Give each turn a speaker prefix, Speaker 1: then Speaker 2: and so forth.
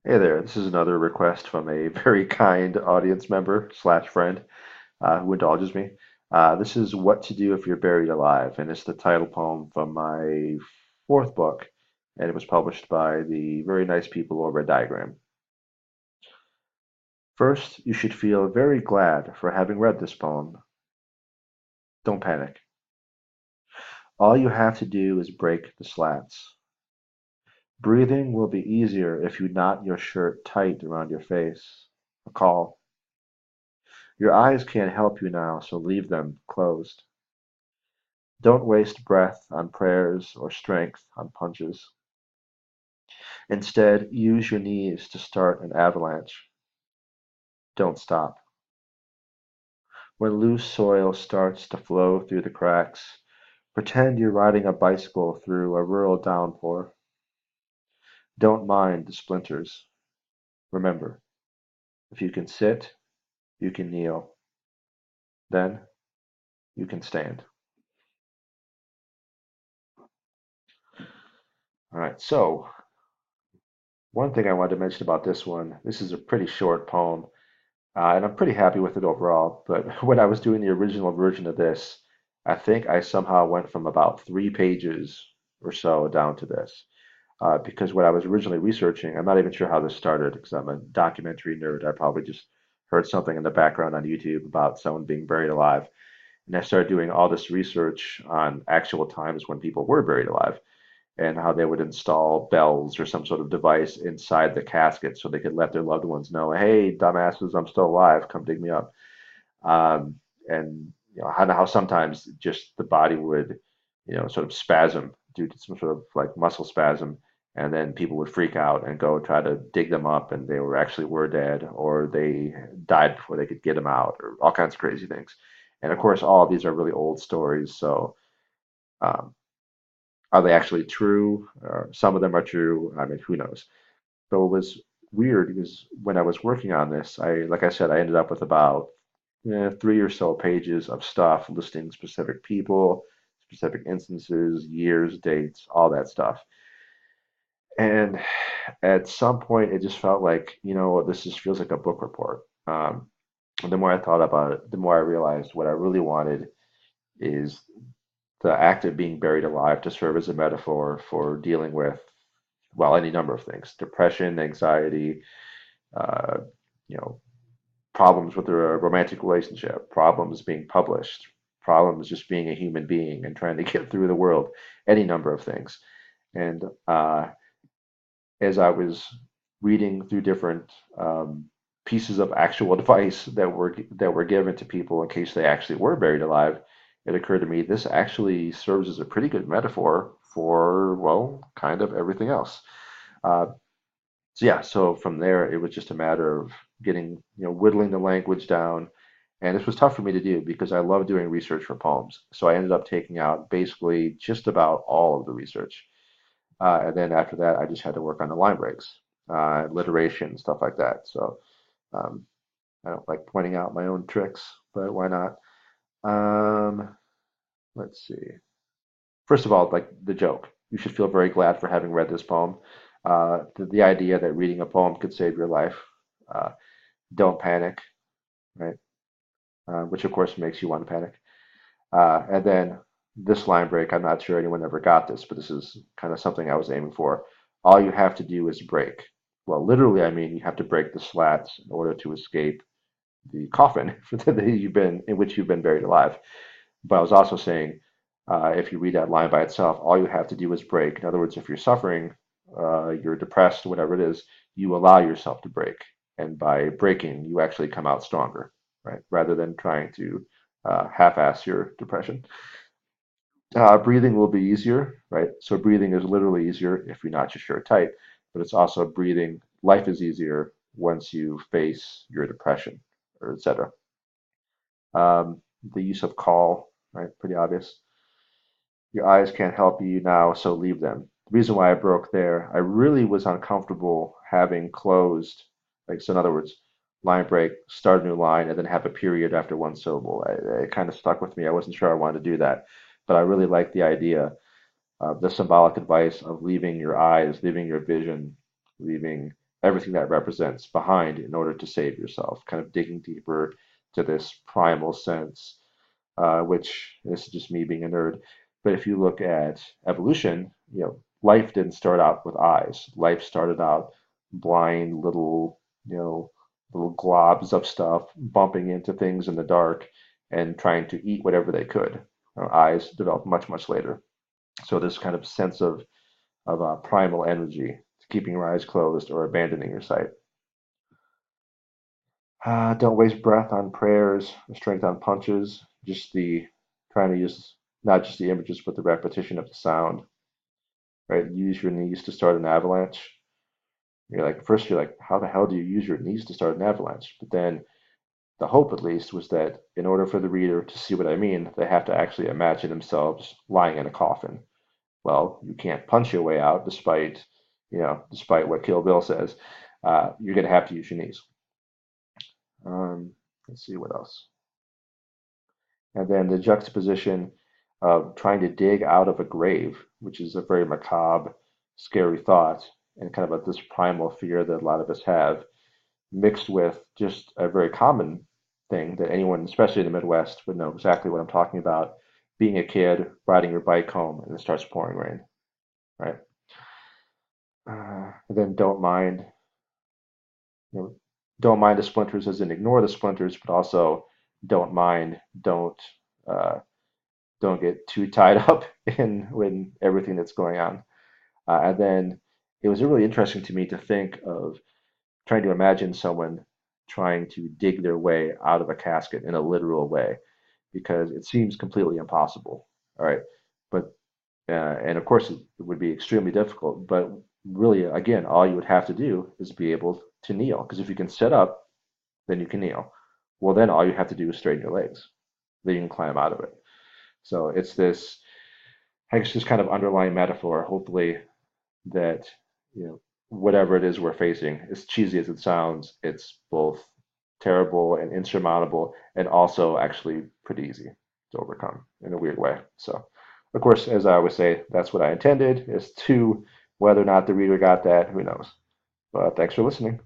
Speaker 1: Hey there, this is another request from a very kind audience member slash friend who indulges me. This is What to Do If You're Buried Alive, and it's the title poem from my fourth book, and it was published by the very nice people over at Diagram. First, you should feel very glad for having read this poem. Don't panic. All you have to do is break the slats. Breathing will be easier if you knot your shirt tight around your face. A call. Your eyes can't help you now, so leave them closed. Don't waste breath on prayers or strength on punches. Instead, use your knees to start an avalanche. Don't stop. When loose soil starts to flow through the cracks, pretend you're riding a bicycle through a rural downpour. Don't mind the splinters. Remember, if you can sit, you can kneel. Then you can stand. All right, so one thing I wanted to mention about this one, this is a pretty short poem. And I'm pretty happy with it overall. But when I was doing the original version of this, I think I somehow went from about 3 pages or so down to this. Because when I was originally researching, I'm not even sure how this started because I'm a documentary nerd. I probably just heard something in the background on YouTube about someone being buried alive. And I started doing all this research on actual times when people were buried alive and how they would install bells or some sort of device inside the casket so they could let their loved ones know, hey, dumbasses, I'm still alive, come dig me up. Um, and how sometimes just the body would, sort of spasm due to some sort of like muscle spasm, and then people would freak out and go try to dig them up, and they were dead, or they died before they could get them out, or all kinds of crazy things. And of course, all of these are really old stories, so um, are they actually true? Some of them are true. I mean, who knows? So it was weird because when I was working on this, like I said, I ended up with about 3 or so pages of stuff listing specific people, specific instances, years, dates, all that stuff. And at some point, it just felt like, this just feels like a book report. And the more I thought about it, the more I realized what I really wanted is the act of being buried alive to serve as a metaphor for dealing with, well, any number of things: depression, anxiety, uh, you know, problems with a romantic relationship, problems being published, problems just being a human being and trying to get through the world, any number of things. And as I was reading through different pieces of actual advice that were given to people in case they actually were buried alive, it occurred to me this actually serves as a pretty good metaphor for, well, kind of everything else. Uh, so yeah, so from there it was just a matter of getting, whittling the language down. And this was tough for me to do because I love doing research for poems. So I ended up taking out basically just about all of the research. And then after that, I just had to work on the line breaks, alliteration, stuff like that. So um, I don't like pointing out my own tricks, but why not? Um, let's see. First of all, like the joke, you should feel very glad for having read this poem. The idea that reading a poem could save your life. Uh, don't panic, right? Which of course makes you want to panic. And then this line break, I'm not sure anyone ever got this, but this is kind of something I was aiming for. All you have to do is break. Well, literally, I mean, you have to break the slats in order to escape the coffin in which you've been buried alive. But I was also saying, if you read that line by itself, all you have to do is break. In other words, if you're suffering, you're depressed, whatever it is, you allow yourself to break. And by breaking, you actually come out stronger, right? Rather than trying to half-ass your depression. Breathing will be easier, right? So breathing is literally easier if you're not your shirt tight, but it's also breathing. Life is easier once you face your depression, or etc. The use of call, right? Pretty obvious. Your eyes can't help you now, so leave them. The reason why I broke there, I really was uncomfortable having closed, like, so in other words, line break, start a new line, and then have a period after one syllable. It kind of stuck with me. I wasn't sure I wanted to do that, but I really liked the idea of the symbolic advice of leaving your eyes, leaving your vision, leaving everything that represents behind in order to save yourself, kind of digging deeper to this primal sense, which this is just me being a nerd. But if you look at evolution, life didn't start out with eyes. Life started out blind little, little globs of stuff bumping into things in the dark and trying to eat whatever they could. Eyes developed much, much later. So this kind of sense of primal energy, keeping your eyes closed or abandoning your sight. Don't waste breath on prayers, strength on punches. Just the trying to use not just the images, but the repetition of the sound. Right? Use your knees to start an avalanche. First you're like, how the hell do you use your knees to start an avalanche? But then the hope, at least, was that in order for the reader to see what I mean, they have to actually imagine themselves lying in a coffin. Well, you can't punch your way out, despite what Kill Bill says. You're going to have to use your knees. Let's see what else. And then the juxtaposition of trying to dig out of a grave, which is a very macabre, scary thought, and kind of this primal fear that a lot of us have, mixed with just a very common thing that anyone, especially in the Midwest, would know exactly what I'm talking about. Being a kid, riding your bike home, and it starts pouring rain, right? And then you know, don't mind the splinters as in ignore the splinters, but also don't mind, uh, don't get too tied up in everything that's going on. And then it was really interesting to me to think of trying to imagine someone trying to dig their way out of a casket in a literal way, because it seems completely impossible. All right, but and of course it would be extremely difficult. But really, again, all you would have to do is be able to kneel, because if you can sit up, then you can kneel. Well, then all you have to do is straighten your legs. Then you can climb out of it. So it's this, I guess, this kind of underlying metaphor, hopefully, that whatever it is we're facing, as cheesy as it sounds, it's both terrible and insurmountable, and also actually pretty easy to overcome in a weird way. So, of course, as I always say, that's what I intended. As to whether or not the reader got that, who knows? But thanks for listening.